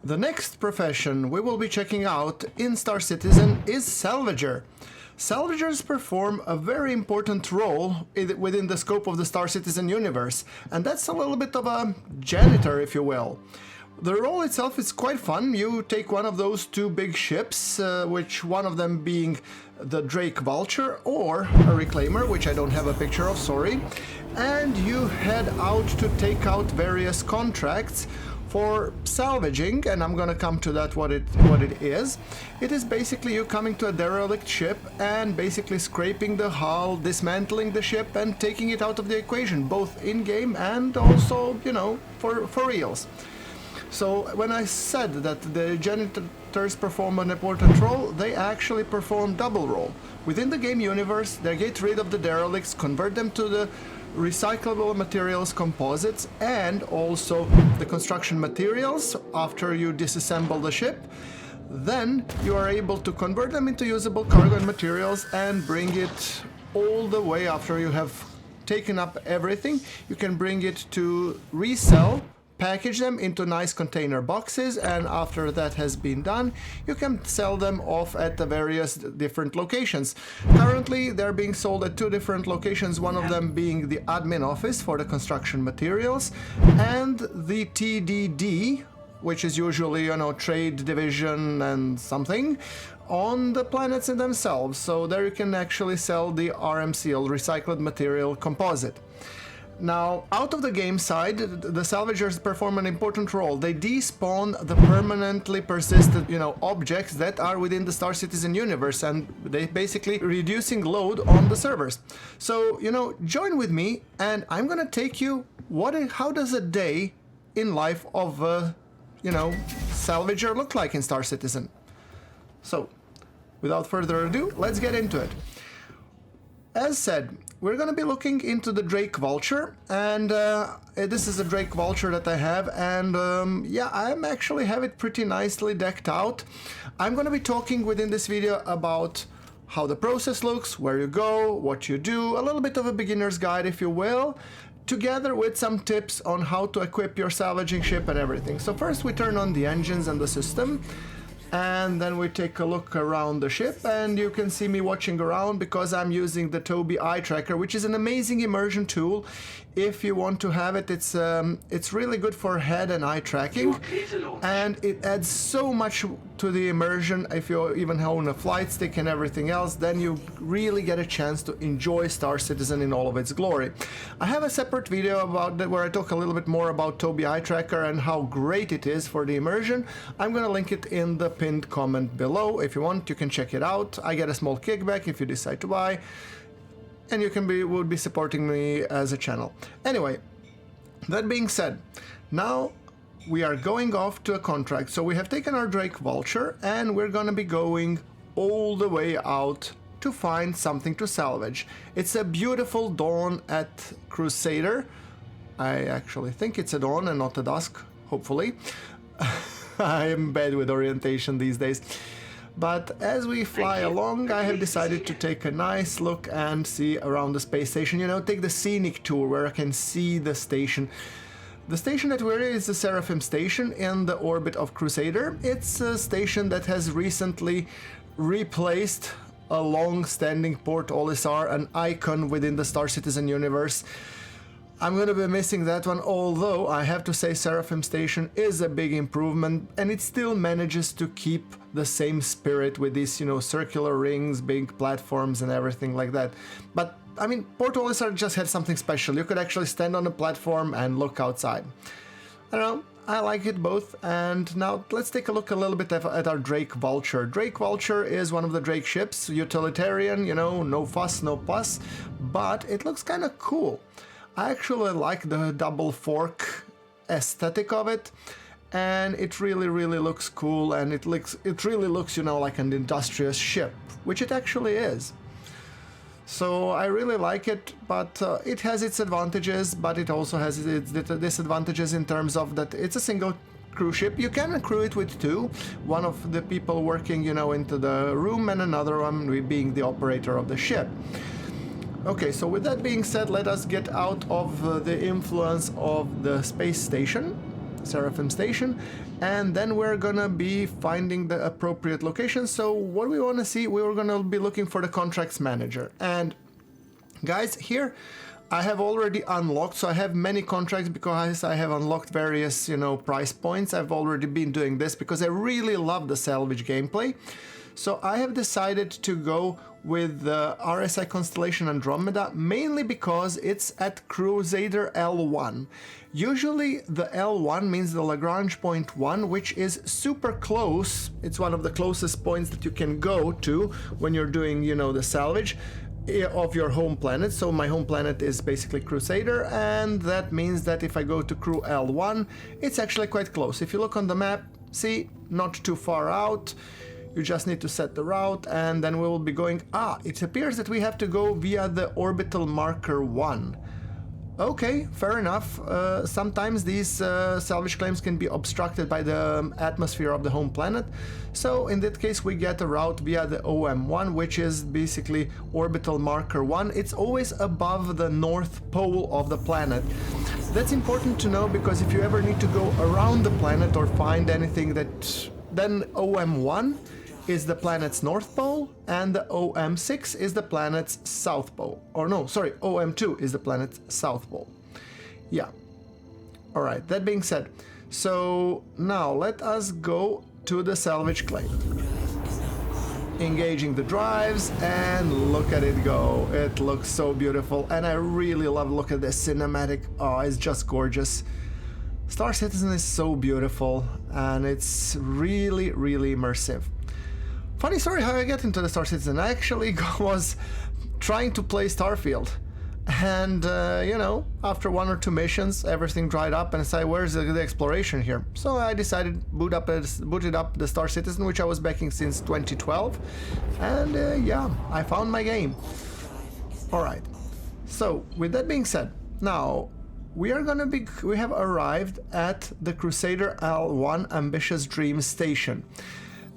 The next profession we will be checking out in Star Citizen is Salvager. Salvagers perform a very important role within the scope of the Star Citizen universe, and that's a little bit of a janitor, if you will. The role itself is quite fun. You take one of those two big ships, which one of them being the Drake Vulture or a Reclaimer, which I don't have a picture of, sorry, and you head out to take out various contracts for salvaging, and I'm gonna come to that what it is. It is basically you coming to a derelict ship and basically scraping the hull, dismantling the ship and taking it out of the equation, both in-game and also, you know, for reals. So when I said that the janitors perform an important role, they actually perform double role. Within the game universe, they get rid of the derelicts, convert them to the recyclable materials composites, and also the construction materials after you disassemble the ship. Then you are able to convert them into usable cargo and materials and bring it all the way after you have taken up everything. You can bring it to resell, package them into nice container boxes, and after that has been done, you can sell them off at the various different locations. Currently, they're being sold at two different locations, one of them being the admin office for the construction materials, and the TDD, which is usually, you know, trade division and something, on the planets in themselves. So there you can actually sell the RMCL, recycled material composite. Now, out of the game side, the salvagers perform an important role. They despawn the permanently persistent, you know, objects that are within the Star Citizen universe, and they basically reducing load on the servers. So, you know, join with me, and I'm gonna take you how does a day in life of a, you know, salvager look like in Star Citizen. So, without further ado, let's get into it. As said, we're going to be looking into the Drake Vulture, and this is a Drake Vulture that I have, and yeah, I actually have it pretty nicely decked out. I'm going to be talking within this video about how the process looks, where you go, what you do, a little bit of a beginner's guide, if you will, together with some tips on how to equip your salvaging ship and everything. So first we turn on the engines and the system, and then we take a look around the ship, and you can see me watching around because I'm using the Tobii eye tracker, which is an amazing immersion tool. If you want to have it, it's really good for head and eye tracking, and it adds so much to the immersion. If you even own a flight stick and everything else, then you really get a chance to enjoy Star Citizen in all of its glory. I have a separate video about that where I talk a little bit more about Tobii eye tracker and how great it is for the immersion. I'm gonna link it in the pinned comment below. If you want, you can check it out. I get a small kickback if you decide to buy, and you would be supporting me as a channel. Anyway, that being said, now we are going off to a contract. So we have taken our Drake Vulture, and we're gonna be going all the way out to find something to salvage. It's a beautiful dawn at Crusader. I actually think it's a dawn and not a dusk, hopefully. I am bad with orientation these days. But as we fly along, I have decided to take a nice look and see around the space station. You know, take the scenic tour where I can see the station. The station that we're in is the Seraphim station in the orbit of Crusader. It's a station that has recently replaced a long-standing Port Olisar, an icon within the Star Citizen universe. I'm gonna be missing that one, although I have to say Seraphim Station is a big improvement, and it still manages to keep the same spirit with these, you know, circular rings, big platforms and everything like that. But, I mean, Port Olisar just had something special. You could actually stand on a platform and look outside. I don't know, I like it both. And now let's take a look a little bit at our Drake Vulture. Drake Vulture is one of the Drake ships, utilitarian, you know, no fuss, no fuss, but it looks kind of cool. I actually like the double fork aesthetic of it, and it really looks cool, and it really looks, you know, like an industrious ship, which it actually is. So I really like it, but it has its advantages, but it also has its disadvantages in terms of that it's a single cruise ship. You can crew it with two, one of the people working, you know, into the room, and another one being the operator of the ship. Okay, so with that being said, let us get out of the influence of the space station Seraphim Station, and then we're gonna be finding the appropriate location. So what we want to see, we were gonna be looking for the contracts manager. And guys, here I have already unlocked, so I have many contracts because I have unlocked various, you know, price points. I've already been doing this because I really love the salvage gameplay. So I have decided to go with the RSI Constellation Andromeda, mainly because it's at Crusader L1. Usually the L1 means the Lagrange point 1, which is super close. It's one of the closest points that you can go to when you're doing, you know, the salvage of your home planet. So my home planet is basically Crusader, and that means that if I go to Crew L1, it's actually quite close. If you look on the map, see, not too far out. You just need to set the route, and then we will be going... it appears that we have to go via the orbital marker 1. Okay, fair enough. Sometimes these salvage claims can be obstructed by the atmosphere of the home planet. So in that case, we get a route via the OM1, which is basically orbital marker 1. It's always above the north pole of the planet. That's important to know, because if you ever need to go around the planet or find anything, that then OM1 is the planet's north pole, and the OM6 is the planet's south pole. Or no, sorry, OM2 is the planet's south pole. Yeah. Alright, that being said, so now let us go to the salvage claim. Engaging the drives, and look at it go. It looks so beautiful, and I really look at this cinematic. Oh, it's just gorgeous. Star Citizen is so beautiful, and it's really, really immersive. Funny story how I get into the Star Citizen. I actually was trying to play Starfield, and you know, after 1 or 2 missions, everything dried up, and I said, where's the exploration here? So I decided booted up the Star Citizen, which I was backing since 2012, and yeah, I found my game. Alright, so with that being said, now we have arrived at the Crusader L1 Ambitious Dream Station.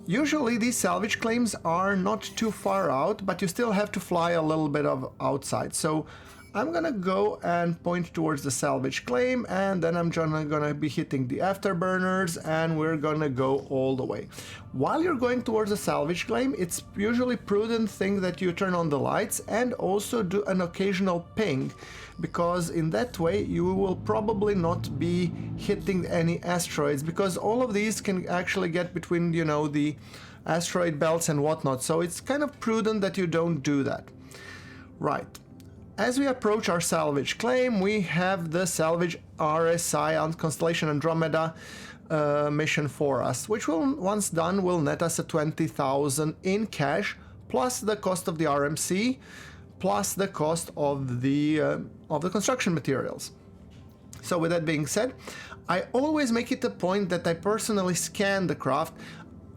Usually these salvage claims are not too far out, but you still have to fly a little bit of outside. So I'm gonna go and point towards the salvage claim, and then I'm gonna be hitting the afterburners, and we're gonna go all the way. While you're going towards the salvage claim, it's usually prudent thing that you turn on the lights and also do an occasional ping, because in that way you will probably not be hitting any asteroids, because all of these can actually get between, you know, the asteroid belts and whatnot. So it's kind of prudent that you don't do that. Right. As we approach our salvage claim, we have the salvage RSI on Constellation Andromeda mission for us, which will, once done, will net us a 20,000 in cash, plus the cost of the RMC, plus the cost of the construction materials. So with that being said, I always make it a point that I personally scan the craft.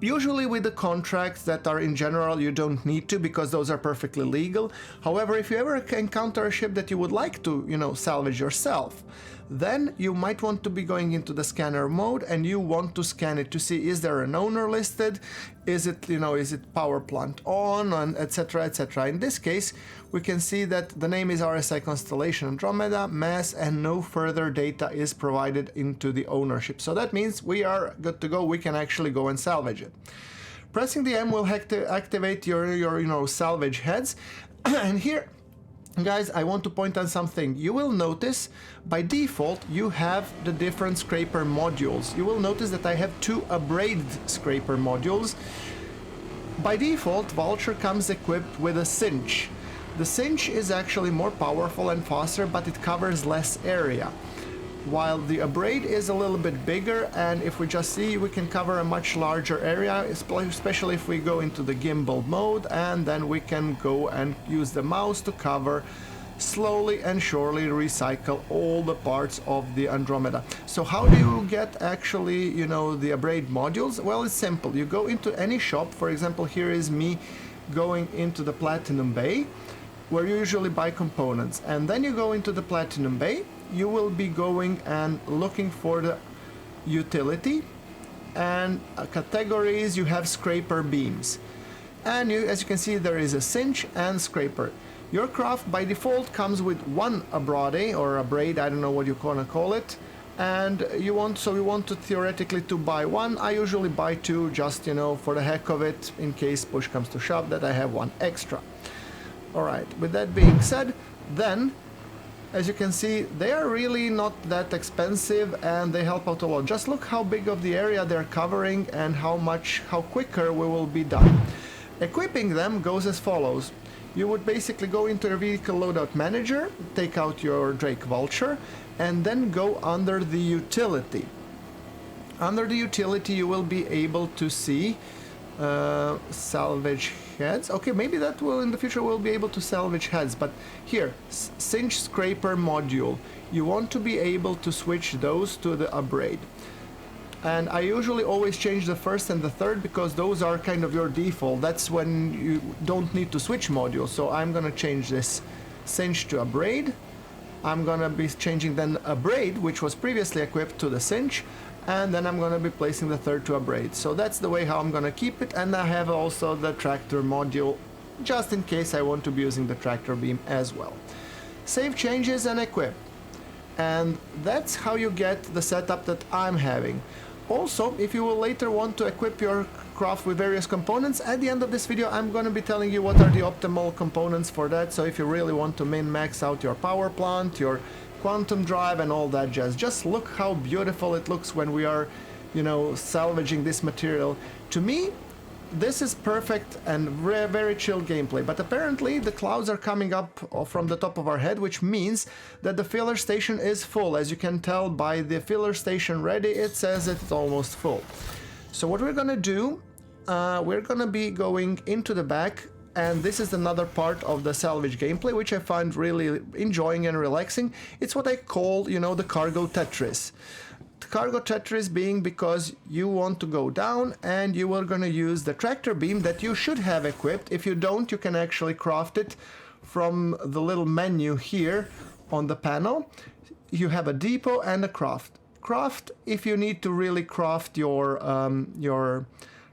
Usually with the contracts that are in general, you don't need to, because those are perfectly legal. However, if you ever encounter a ship that you would like to, you know, salvage yourself, then you might want to be going into the scanner mode, and you want to scan it to see, is there an owner listed, is it, you know, is it power plant on, and etc, etc. In this case, we can see that the name is RSI Constellation Andromeda, mass, and no further data is provided into the ownership. So that means we are good to go. We can actually go and salvage it. Pressing the M will activate your you know, salvage heads. And here, guys, I want to point out something. You will notice by default you have the different scraper modules. You will notice that I have 2 abraded scraper modules. By default, Vulture comes equipped with a cinch. The cinch is actually more powerful and faster, but it covers less area, while the abrade is a little bit bigger, and if we just see, we can cover a much larger area, especially if we go into the gimbal mode, and then we can go and use the mouse to cover, slowly and surely recycle all the parts of the Andromeda. So how do you get actually, you know, the abrade modules? Well, it's simple. You go into any shop. For example, here is me going into the Platinum Bay, where you usually buy components, and then you go into the Platinum Bay. You will be going and looking for the utility, and categories, you have scraper beams, and as you can see, there is a cinch and scraper. Your craft by default comes with 1 abrade or abrade, I don't know what you want to call it, And you want to theoretically to buy one. I usually buy two, just, you know, for the heck of it, in case push comes to shove, that I have one extra. Alright, with that being said, then, as you can see, they are really not that expensive and they help out a lot. Just look how big of the area they're covering and how quicker we will be done. Equipping them goes as follows. You would basically go into your vehicle loadout manager, take out your Drake Vulture, and then go under the utility. Under the utility you will be able to see salvage heads. Okay, maybe that will in the future we'll be able to salvage heads, but here, cinch scraper module. You want to be able to switch those to the upgrade. And I usually always change the first and the third because those are kind of your default. That's when you don't need to switch modules. So I'm gonna change this cinch to upgrade. I'm gonna be changing then upgrade, which was previously equipped, to the cinch, and then I'm gonna be placing the third to upgrade. So that's the way how I'm gonna keep it, and I have also the tractor module, just in case I want to be using the tractor beam as well. Save changes and equip. And that's how you get the setup that I'm having. Also, if you will later want to equip your craft with various components, at the end of this video I'm going to be telling you what are the optimal components for that. So if you really want to min-max out your power plant, your quantum drive and all that jazz, just look how beautiful it looks when we are, you know, salvaging this material. To me, this is perfect and very chill gameplay, but apparently the clouds are coming up from the top of our head, which means that the filler station is full. As you can tell by the filler station ready, it says it's almost full. So what we're gonna do, we're gonna be going into the back, and this is another part of the salvage gameplay, which I find really enjoying and relaxing. It's what I call, you know, the cargo Tetris. Cargo Tetris being because you want to go down and you are going to use the tractor beam that you should have equipped. If you don't, you can actually craft it from the little menu here on the panel. You have a depot and a craft. Craft if you need to really craft your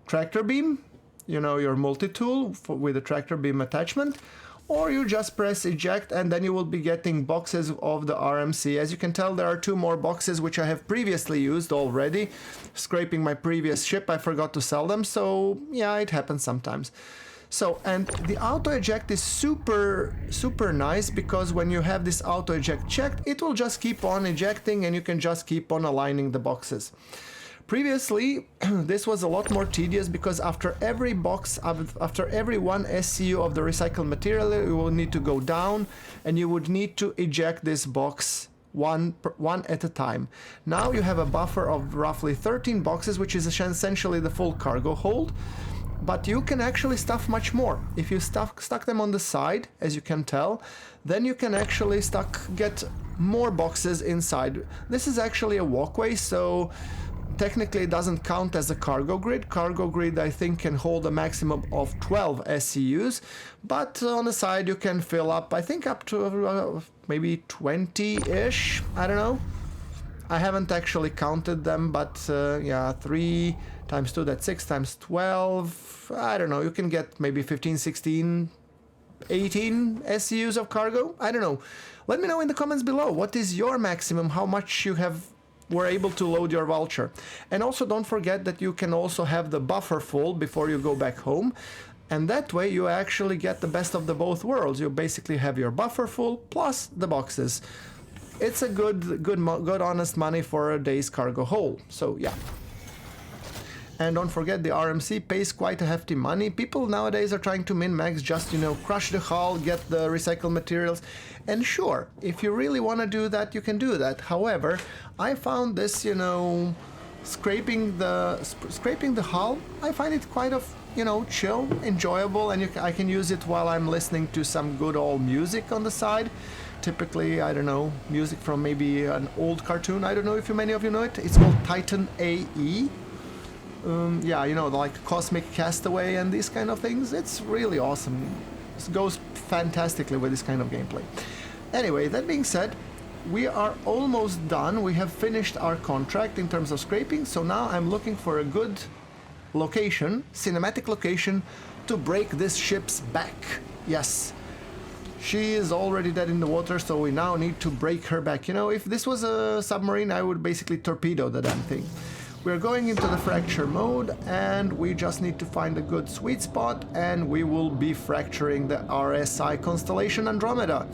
tractor beam, you know, your multi-tool with a tractor beam attachment. Or you just press eject and then you will be getting boxes of the RMC. As you can tell, there are two more boxes which I have previously used already. Scraping my previous ship, I forgot to sell them, so yeah, it happens sometimes. So, and the auto eject is super nice because when you have this auto eject checked, it will just keep on ejecting and you can just keep on aligning the boxes. Previously, this was a lot more tedious because after every box, after every one SCU of the recycled material, you will need to go down and you would need to eject this box one at a time. Now you have a buffer of roughly 13 boxes, which is essentially the full cargo hold, but you can actually stuff much more. If you stuck them on the side, as you can tell, then you can actually get more boxes inside. This is actually a walkway, so technically it doesn't count as a cargo grid. Cargo grid, I think, can hold a maximum of 12 SCUs, but on the side you can fill up, I think, up to maybe 20-ish, I don't know. I haven't actually counted them, but yeah, 3 times 2, that's 6 times 12, I don't know, you can get maybe 15, 16, 18 SCUs of cargo, I don't know. Let me know in the comments below, what is your maximum, how much you were able to load your Vulture. And also don't forget that you can also have the buffer full before you go back home, and that way you actually get the best of the both worlds. You basically have your buffer full plus the boxes. It's a good honest money for a day's cargo haul, so yeah. And don't forget, the RMC pays quite a hefty money. People nowadays are trying to min-max, just, you know, crush the hull, get the recycled materials. And sure, if you really want to do that, you can do that. However, I found this, you know, scraping the hull, I find it quite you know, chill, enjoyable, and I can use it while I'm listening to some good old music on the side. Typically, I don't know, music from maybe an old cartoon. I don't know if many of you know it. It's called Titan AE. Yeah, you know, like Cosmic Castaway and these kind of things. It's really awesome. It goes fantastically with this kind of gameplay. Anyway, that being said, we are almost done. We have finished our contract in terms of scraping, so now I'm looking for a good location, cinematic location, to break this ship's back. Yes, She is already dead in the water, so we now need to break her back. You know, if this was a submarine, I would basically torpedo the damn thing. We're going into the fracture mode, and we just need to find a good sweet spot, and we will be fracturing the RSI Constellation Andromeda.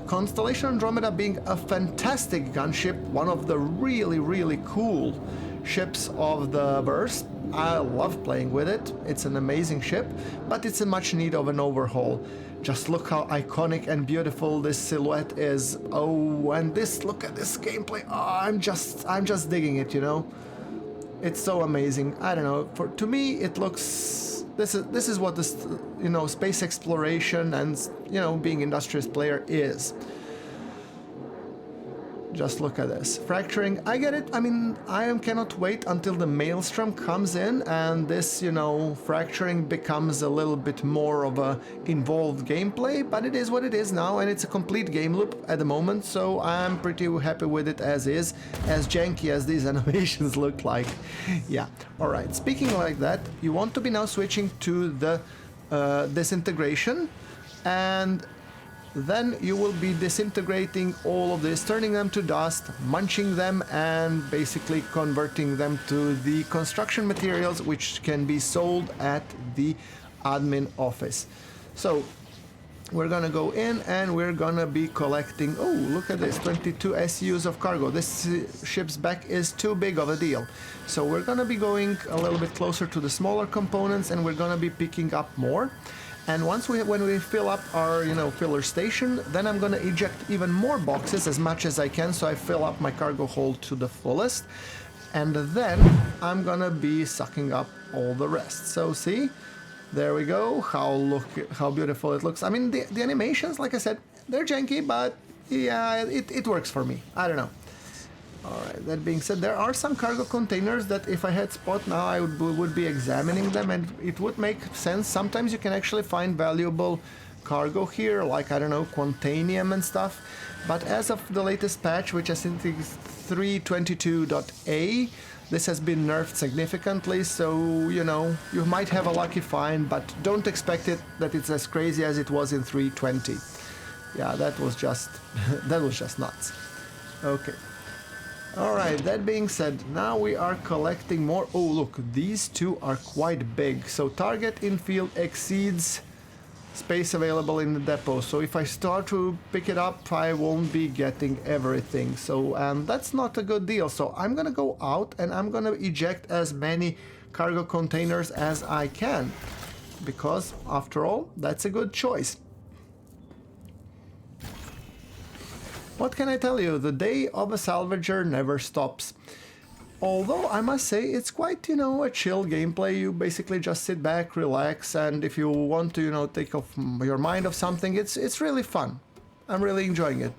Constellation Andromeda being a fantastic gunship, one of the really cool ships of the verse. I love playing with it. It's an amazing ship, but it's in much need of an overhaul. Just look how iconic and beautiful this silhouette is. Oh, and look at this gameplay. Oh, I'm just digging it, you know. It's so amazing. I don't know. To me, it looks. This is what this, you know, space exploration and, you know, being industrious player is. Just look at this. Fracturing, I get it. I mean, I cannot wait until the maelstrom comes in and this, you know, fracturing becomes a little bit more of a involved gameplay, but it is what it is now, and it's a complete game loop at the moment, so I'm pretty happy with it as is, as janky as these animations look like. Yeah, alright. Speaking like that, you want to be now switching to the disintegration, and then you will be disintegrating all of this, turning them to dust, munching them, and basically converting them to the construction materials which can be sold at the admin office. So we're gonna go in and we're gonna be collecting, oh look at this, 22 SUs of cargo. This ship's back is too big of a deal. So we're gonna be going a little bit closer to the smaller components, and we're gonna be picking up more. And when we fill up our, you know, filler station, then I'm gonna eject even more boxes as much as I can, so I fill up my cargo hold to the fullest, and then I'm gonna be sucking up all the rest. So see, there we go. How beautiful it looks. I mean, the animations, like I said, they're janky, but yeah, it works for me. I don't know. Alright, that being said, there are some cargo containers that if I had spot now, I would be examining them, and it would make sense. Sometimes you can actually find valuable cargo here, like, I don't know, Quantanium and stuff. But as of the latest patch, which I think is 3.22.a, this has been nerfed significantly, so, you know, you might have a lucky find, but don't expect it that it's as crazy as it was in 3.20. Yeah, that was just nuts. Okay. Alright, that being said, now we are collecting more. Oh look, these two are quite big. So target in field exceeds space available in the depot. So if I start to pick it up, I won't be getting everything. So that's not a good deal. So I'm gonna go out and I'm gonna eject as many cargo containers as I can. Because after all, that's a good choice. What can I tell you? The day of a salvager never stops. Although I must say it's quite, you know, a chill gameplay. You basically just sit back, relax, and if you want to, you know, take off your mind of something, it's really fun. I'm really enjoying it.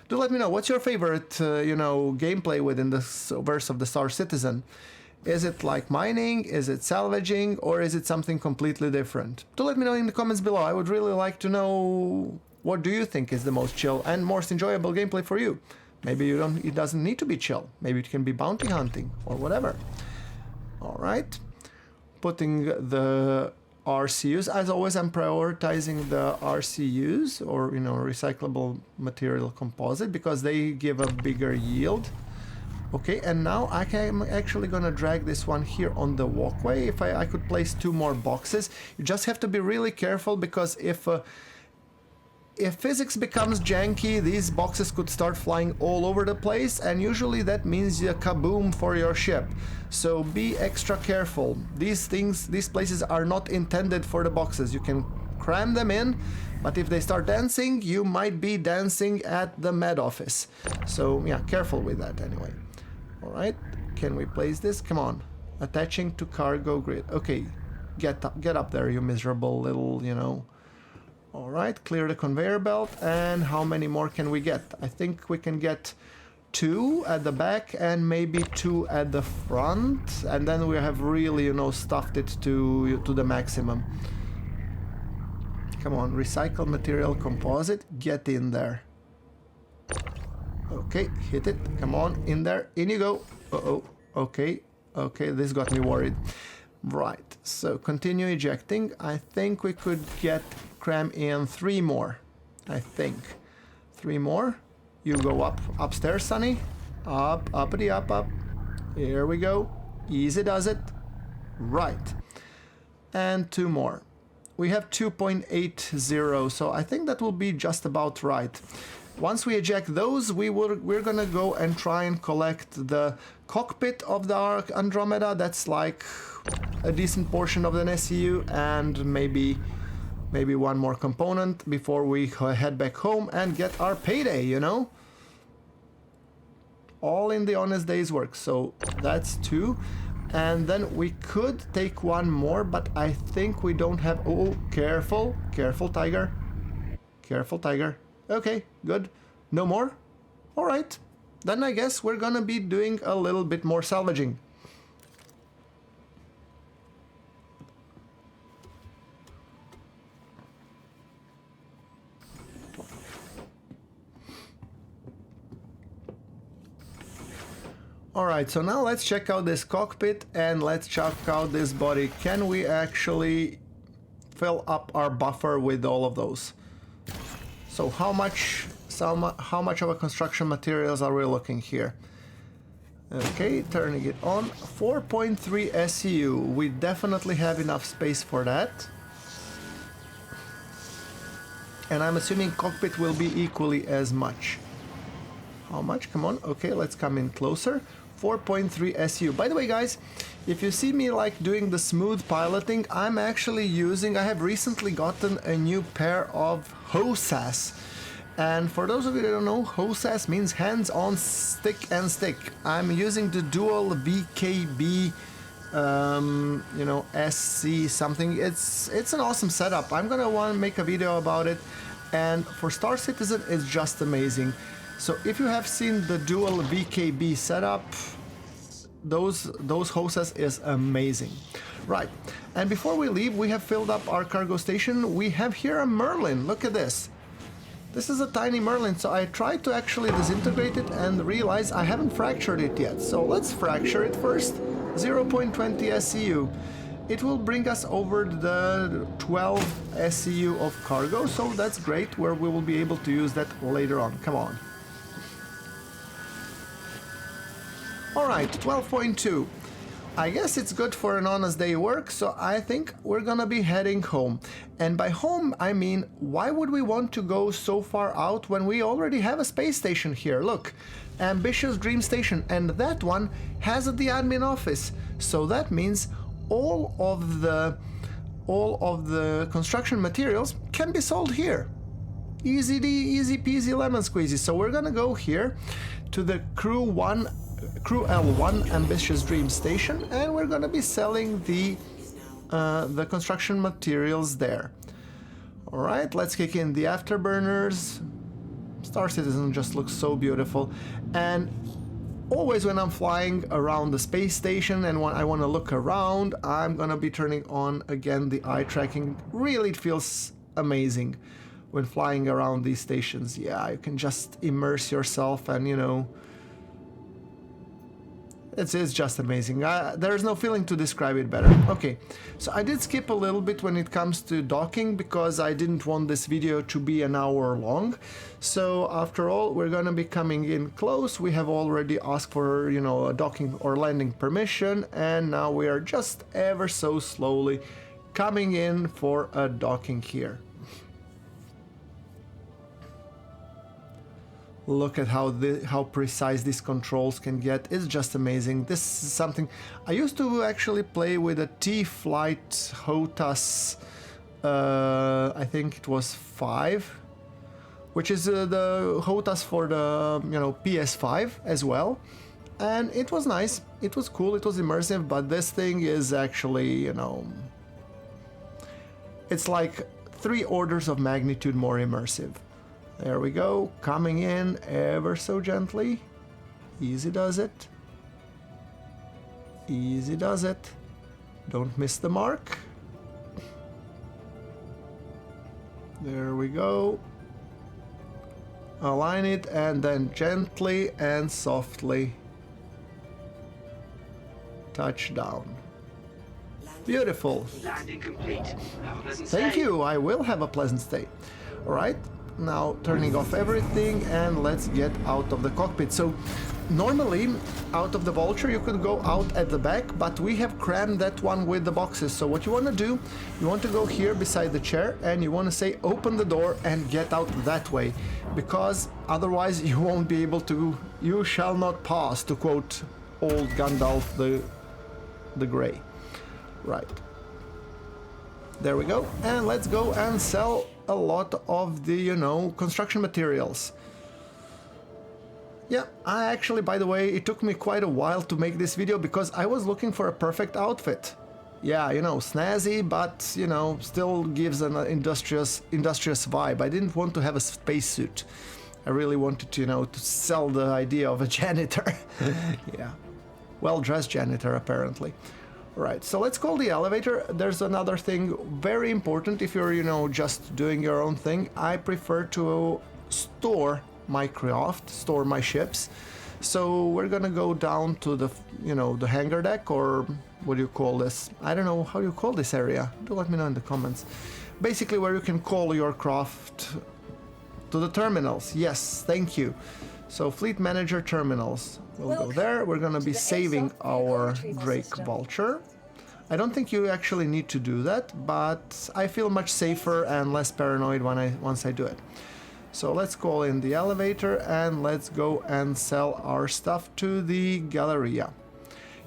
Do let me know, what's your favorite, you know, gameplay within the verse of the Star Citizen? Is it like mining, is it salvaging, or is it something completely different? Do let me know in the comments below. I would really like to know, what do you think is the most chill and most enjoyable gameplay for you? Maybe it doesn't need to be chill. Maybe it can be bounty hunting or whatever. Alright. Putting the RCUs. As always, I'm prioritizing the RCUs, or, you know, recyclable material composite, because they give a bigger yield. Okay, and now I'm actually gonna drag this one here on the walkway. If I could place 2 more boxes. You just have to be really careful, because if physics becomes janky, these boxes could start flying all over the place, and usually that means a kaboom for your ship. So be extra careful. These places are not intended for the boxes. You can cram them in, but if they start dancing, you might be dancing at the med office. So yeah, careful with that anyway. Alright, can we place this? Come on. Attaching to cargo grid. Okay, get up there, you miserable little, you know. Alright, clear the conveyor belt, and how many more can we get? I think we can get 2 at the back and maybe 2 at the front, and then we have really, you know, stuffed it to the maximum. Come on, recycled material composite, get in there. Okay, hit it, come on, in there, in you go. Uh-oh, okay, this got me worried. Right, so continue ejecting. I think we could cram in 3 more. I think. 3 more. You go upstairs, Sonny. Up, uppity, up, up. Here we go. Easy does it. Right. And 2 more. We have 2.80, so I think that will be just about right. Once we eject those, we're gonna go and try and collect the cockpit of the Andromeda. That's like a decent portion of an SEU, and maybe 1 more component before we head back home and get our payday, you know? All in the honest day's work. So that's 2. And then we could take 1 more, but I think we don't have... Oh, careful. Careful, Tiger. Careful, Tiger. Okay, good. No more? Alright. Then I guess we're gonna be doing a little bit more salvaging. Alright, so now let's check out this cockpit and let's check out this body. Can we actually fill up our buffer with all of those? So how much of a construction materials are we looking here? Okay, turning it on. 4.3 SEU. We definitely have enough space for that. And I'm assuming cockpit will be equally as much. How much? Come on. Okay, let's come in closer. 4.3 SU. By the way, guys, if you see me like doing the smooth piloting, I'm actually I have recently gotten a new pair of HOSAS. And for those of you that don't know, HOSAS means hands on stick and stick. I'm using the dual VKB, you know, SC something. It's an awesome setup. I'm gonna want to make a video about it. And for Star Citizen, it's just amazing. So if you have seen the dual VKB setup, those HOSAS is amazing. Right, and before we leave, we have filled up our cargo station. We have here a Merlin. Look at this. This is a tiny Merlin, so I tried to actually disintegrate it and realize I haven't fractured it yet. So let's fracture it first. 0.20 SEU. It will bring us over the 12 SEU of cargo, so that's great, where we will be able to use that later on. Come on. Alright, 12.2. I guess it's good for an honest day work, so I think we're gonna be heading home. And by home, I mean, why would we want to go so far out when we already have a space station here? Look, Ambitious Dream Station, and that one has the admin office. So that means all of the construction materials can be sold here. Easy peasy lemon squeezy. So we're gonna go here to the Crew L1 Ambitious Dream Station, and we're gonna be selling the construction materials there. All right, let's kick in the afterburners. Star Citizen just looks so beautiful, and always when I'm flying around the space station and when I want to look around, I'm gonna be turning on again the eye tracking. Really, it feels amazing when flying around these stations. Yeah, you can just immerse yourself, and you know, it's just amazing. There's no feeling to describe it better. Okay, so I did skip a little bit when it comes to docking because I didn't want this video to be an hour long. So after all, we're gonna be coming in close. We have already asked for, you know, a docking or landing permission, and now we are just ever so slowly coming in for a docking here. Look at how precise these controls can get. It's just amazing. This is something I used to actually play with a T-Flight HOTAS, I think it was 5, which is the HOTAS for the, you know, PS5 as well. And it was nice, it was cool, it was immersive, but this thing is actually, you know, it's like 3 orders of magnitude more immersive. There we go, coming in ever so gently. Easy does it. Easy does it. Don't miss the mark. There we go. Align it and then gently and softly touch down. Beautiful. Landing complete. Have a pleasant Thank stay. you, I will have a pleasant stay. Alright, Now turning off everything, and let's get out of the cockpit. So normally out of the Vulture you could go out at the back, but we have crammed that one with the boxes. So what you want to do, you want to go here beside the chair and you want to say open the door and get out that way, because otherwise you won't be able to, you shall not pass, to quote old Gandalf the Grey. Right, there we go, and let's go and sell a lot of the, you know, construction materials. Yeah, I actually, by the way, it took me quite a while to make this video because I was looking for a perfect outfit. Yeah, you know, snazzy, but, you know, still gives an industrious vibe. I didn't want to have a spacesuit. I really wanted to, you know, to sell the idea of a janitor. Yeah, well-dressed janitor, apparently. Right, so let's call the elevator. There's another thing very important if you're, you know, just doing your own thing. I prefer to store my craft, store my ships. So we're gonna go down to the, you know, the hangar deck, or what do you call this? I don't know, how do you call this area? Do let me know in the comments. Basically where you can call your craft to the terminals. Yes, thank you. So Fleet Manager terminals. We'll go there. We're gonna be saving our Drake Vulture. I don't think you actually need to do that, but I feel much safer and less paranoid once I do it. So let's call in the elevator and let's go and sell our stuff to the Galleria.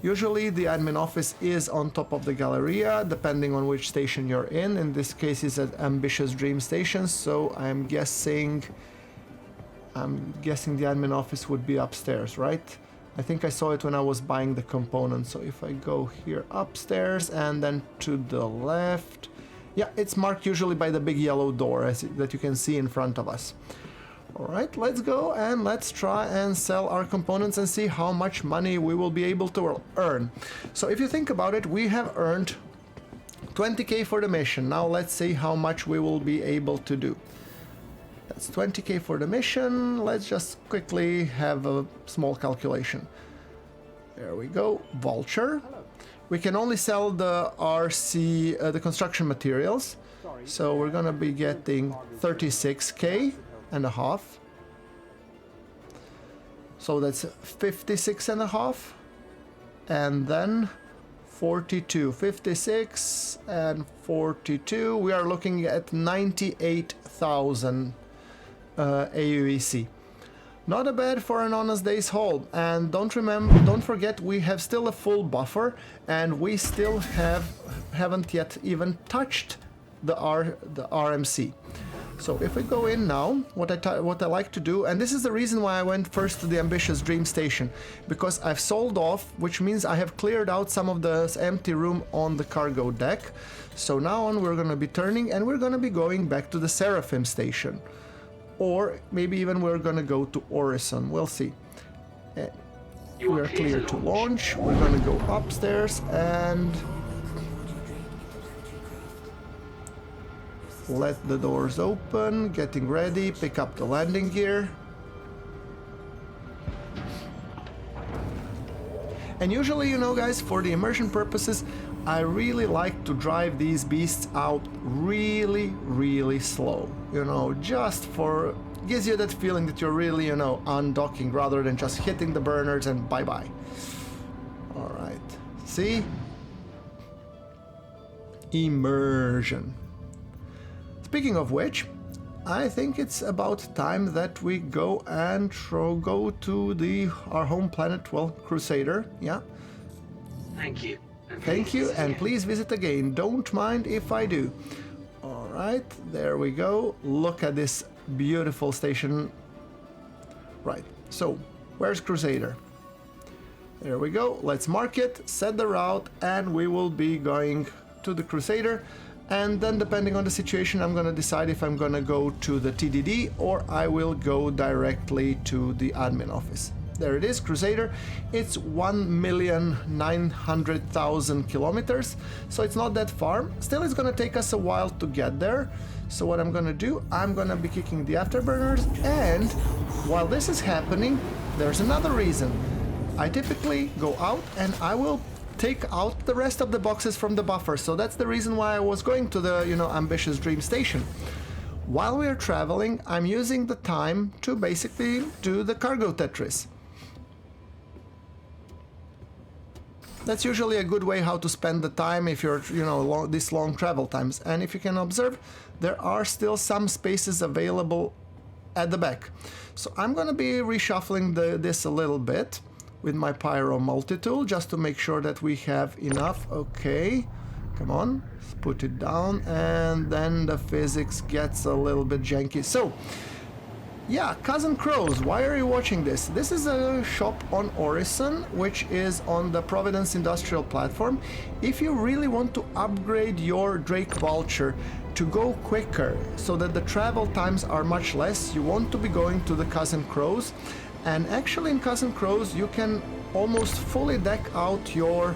Usually the admin office is on top of the Galleria, depending on which station you're in. In this case it's at Ambitious Dream Station, so I'm guessing the admin office would be upstairs, right? I think I saw it when I was buying the components. So if I go here upstairs and then to the left, yeah, it's marked usually by the big yellow door that you can see in front of us. All right, let's go and let's try and sell our components and see how much money we will be able to earn. So if you think about it, we have earned 20k for the mission. Now let's see how much we will be able to do. That's 20k for the mission. Let's just quickly have a small calculation. There we go. Vulture. We can only sell the RC, the construction materials. So we're gonna be getting 36k and a half. So that's 56 and a half. And then 42, 56 and 42. We are looking at 98,000 AUEC. Not a bad for an honest day's haul. And don't forget, we have still a full buffer, and we still haven't yet even touched the RMC. So if we go in now, what I like to do, and this is the reason why I went first to the Ambitious Dream Station, because I've sold off, which means I have cleared out some of the empty room on the cargo deck. So now on we're gonna be turning and we're gonna be going back to the Seraphim Station. Or maybe even we're gonna go to Orison, we'll see. We are clear to launch. We're gonna go upstairs and let the doors open, getting ready, pick up the landing gear. And usually, you know guys, for the immersion purposes, I really like to drive these beasts out really, really slow. You know, just for, gives you that feeling that you're really, you know, undocking rather than just hitting the burners and bye-bye. All right, see? Immersion. Speaking of which, I think it's about time that we go and go to our home planet, well, Crusader, yeah. Thank you. Thank you, and please visit again. Don't mind if I do. All right, there we go. Look at this beautiful station. Right, so where's Crusader? There we go. Let's mark it, set the route, and we will be going to the Crusader. And then depending on the situation, I'm gonna decide if I'm gonna go to the TDD or I will go directly to the admin office. There it is, Crusader. It's 1,900,000 kilometers, so it's not that far. Still, it's gonna take us a while to get there. So what I'm gonna do, I'm gonna be kicking the afterburners, and while this is happening, there's another reason. I typically go out and I will take out the rest of the boxes from the buffer. So that's the reason why I was going to the, you know, Ambitious Dream Station. while we are traveling, I'm using the time to basically do the cargo Tetris. That's usually a good way how to spend the time if you're, these long travel times. And if you can observe, there are still some spaces available at the back. So I'm going to be reshuffling this a little bit with my Pyro multi-tool just to make sure that we have enough. Okay, come on, let's put it down, and then the physics gets a little bit janky. So yeah, Cousin Crows, why are you watching this? This is a shop on Orison, which is on the Providence Industrial Platform. If you really want to upgrade your Drake Vulture to go quicker so that the travel times are much less, you want to be going to the Cousin Crows. And actually in Cousin Crows you can almost fully deck out your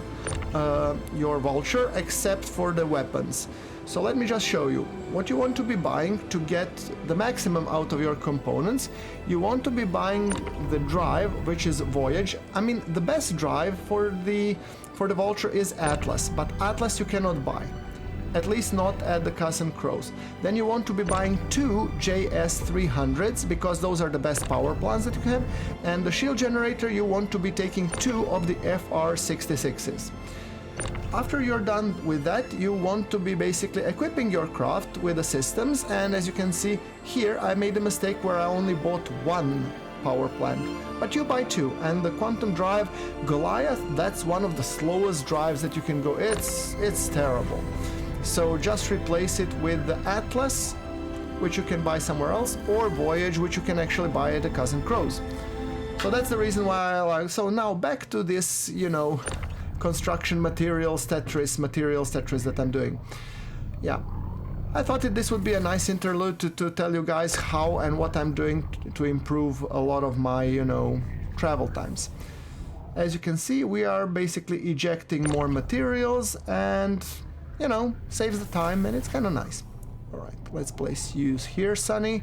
Vulture except for the weapons. So let me just show you what you want to be buying to get the maximum out of your components. You want to be buying the drive, which is Voyage. I mean, the best drive for the Vulture is Atlas, but Atlas you cannot buy. At least not at the Cousin Crows. Then you want to be buying 2 JS300s because those are the best power plants that you have. And the shield generator you want to be taking 2 of the FR66s. After you're done with that, you want to be basically equipping your craft with the systems, and as you can see here, I made a mistake where I only bought 1 power plant, but you buy 2. And the quantum drive Goliath, that's one of the slowest drives that you can go. It's terrible. So just replace it with the Atlas, which you can buy somewhere else, or Voyage, which you can actually buy at the Cousin Crows. So that's the reason why I like. So now back to this, construction materials Tetris that I'm doing. Yeah, I thought this would be a nice interlude to tell you guys how and what I'm doing to improve a lot of my, travel times. As you can see, we are basically ejecting more materials and, saves the time, and it's kind of nice. All right, let's place use here, Sunny.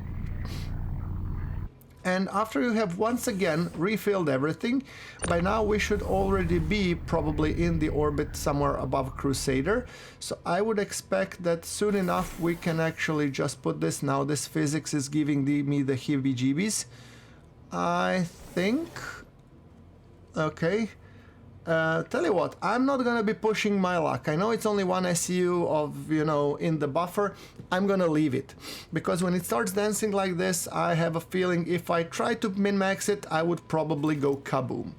And after you have once again refilled everything, by now we should already be probably in the orbit somewhere above Crusader. So I would expect that soon enough we can actually just put this. Now this physics is giving me the heebie-jeebies, I think. Okay. Tell you what, I'm not gonna be pushing my luck. I know it's only 1 SU of, in the buffer. I'm gonna leave it. Because when it starts dancing like this, I have a feeling if I try to min-max it, I would probably go kaboom.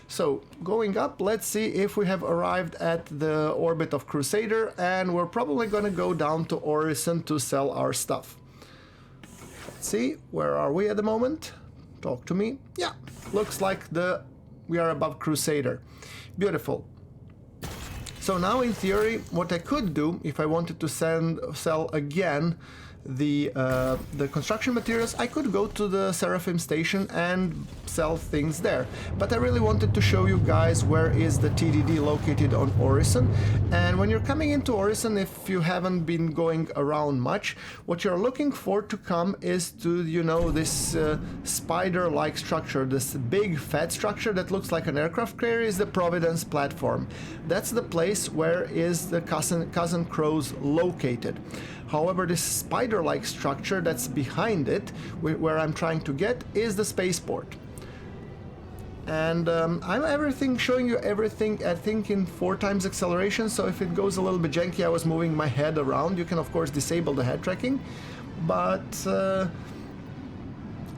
So, going up, let's see if we have arrived at the orbit of Crusader, and we're probably gonna go down to Orison to sell our stuff. Let's see, where are we at the moment? Talk to me. Yeah, looks like we are above Crusader. Beautiful. So now in theory, what I could do if I wanted to sell again the construction materials, I could go to the Seraphim station and sell things there. But I really wanted to show you guys where is the TDD located on Orison. And when you're coming into Orison, if you haven't been going around much, what you're looking for to come is to, this spider-like structure, this big fat structure that looks like an aircraft carrier is the Providence platform. That's the place where is the Cousin Crows located. However, this spider-like structure that's behind it, where I'm trying to get, is the spaceport. And I'm showing you everything, I think, in 4 times acceleration, so if it goes a little bit janky, I was moving my head around. You can, of course, disable the head tracking, but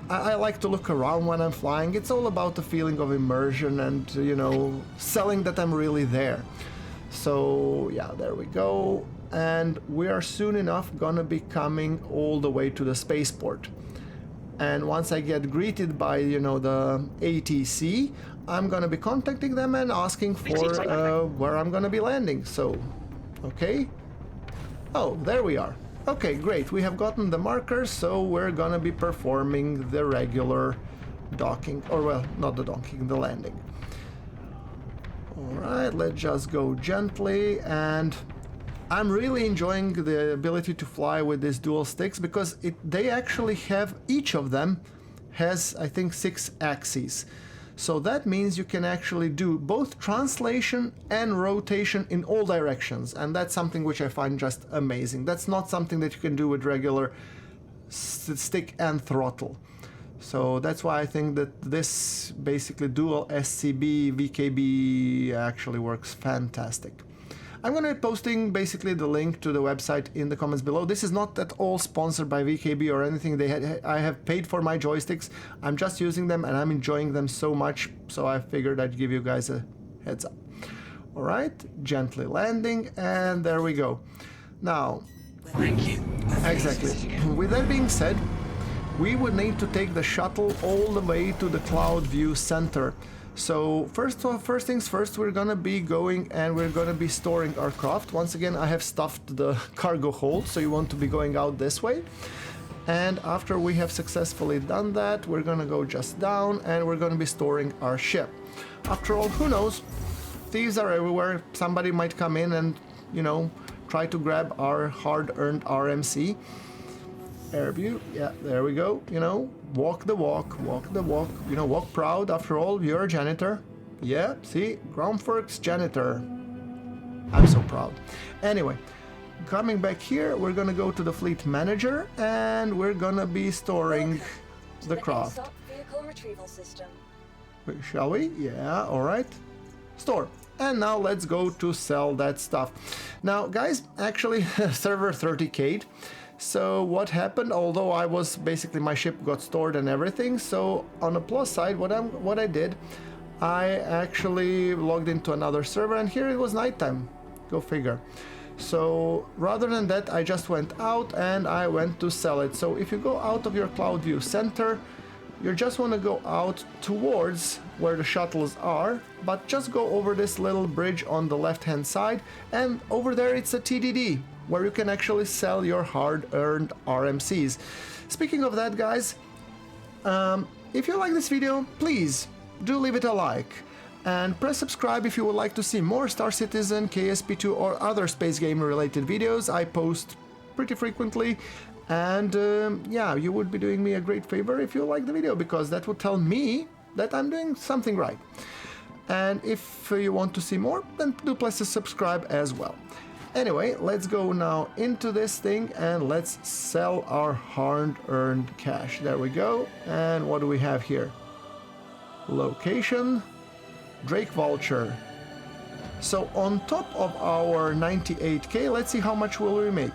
I like to look around when I'm flying. It's all about the feeling of immersion and, selling that I'm really there. So, yeah, there we go. And we are soon enough gonna be coming all the way to the spaceport. And once I get greeted by, the ATC, I'm gonna be contacting them and asking for where I'm gonna be landing. So, okay. Oh, there we are. Okay, great. We have gotten the markers, so we're gonna be performing the regular docking, or well, not the docking, the landing. All right, let's just go gently, and I'm really enjoying the ability to fly with these dual sticks because they actually have, each of them has, I think, 6 axes. So that means you can actually do both translation and rotation in all directions, and that's something which I find just amazing. That's not something that you can do with regular stick and throttle. So that's why I think that this basically dual SCB VKB actually works fantastic. I'm going to be posting basically the link to the website in the comments below. This is not at all sponsored by VKB or anything. I have paid for my joysticks. I'm just using them and I'm enjoying them so much, so I figured I'd give you guys a heads up. All right, gently landing, and there we go. Now, Thank you. exactly. With that being said, we would need to take the shuttle all the way to the cloud view center. So first things first, we're gonna be going and we're gonna be storing our craft. Once again, I have stuffed the cargo hold, so you want to be going out this way. And after we have successfully done that, we're gonna go just down and we're gonna be storing our ship. After all, who knows? Thieves are everywhere. Somebody might come in and, you know, try to grab our hard-earned RMC. Air view, yeah, there we go. You know, walk the walk, you know, walk proud. After all, you're a janitor. Yeah, see, Groundworks janitor. I'm so proud. Anyway, coming back here, we're gonna go to the fleet manager and we're gonna be storing the craft. Vehicle retrieval system. Shall we? Yeah, all right. Store. And now let's go to sell that stuff. Now, guys, actually, server 30K'd. So what happened, although I was basically, my ship got stored and everything, so on the plus side, what I did, I actually logged into another server and here it was nighttime. Go figure. So rather than that, I just went out and I went to sell it. So if you go out of your cloud view center, you just want to go out towards where the shuttles are, but just go over this little bridge on the left hand side, and over there it's a TDD where you can actually sell your hard-earned RMCs. Speaking of that, guys, if you like this video, please do leave it a like and press subscribe if you would like to see more Star Citizen, KSP2 or other space game related videos. I post pretty frequently, and yeah, you would be doing me a great favor if you like the video, because that would tell me that I'm doing something right. And if you want to see more, then do please subscribe as well. Anyway, let's go now into this thing and let's sell our hard-earned cash. There we go. And what do we have here? Location, Drake Vulture. So on top of our 98K, let's see how much will we make.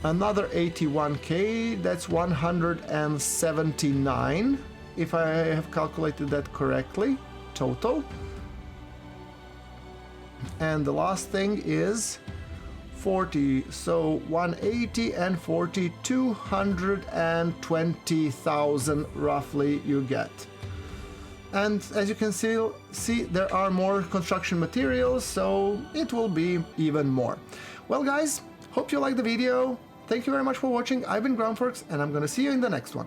Another 81K, that's 179, if I have calculated that correctly, total. And the last thing is 40, so 180 and 40, 220,000 roughly you get. And as you can see, there are more construction materials, so it will be even more. Well, guys, hope you liked the video. Thank you very much for watching. I've been Groundworks, and I'm gonna see you in the next one.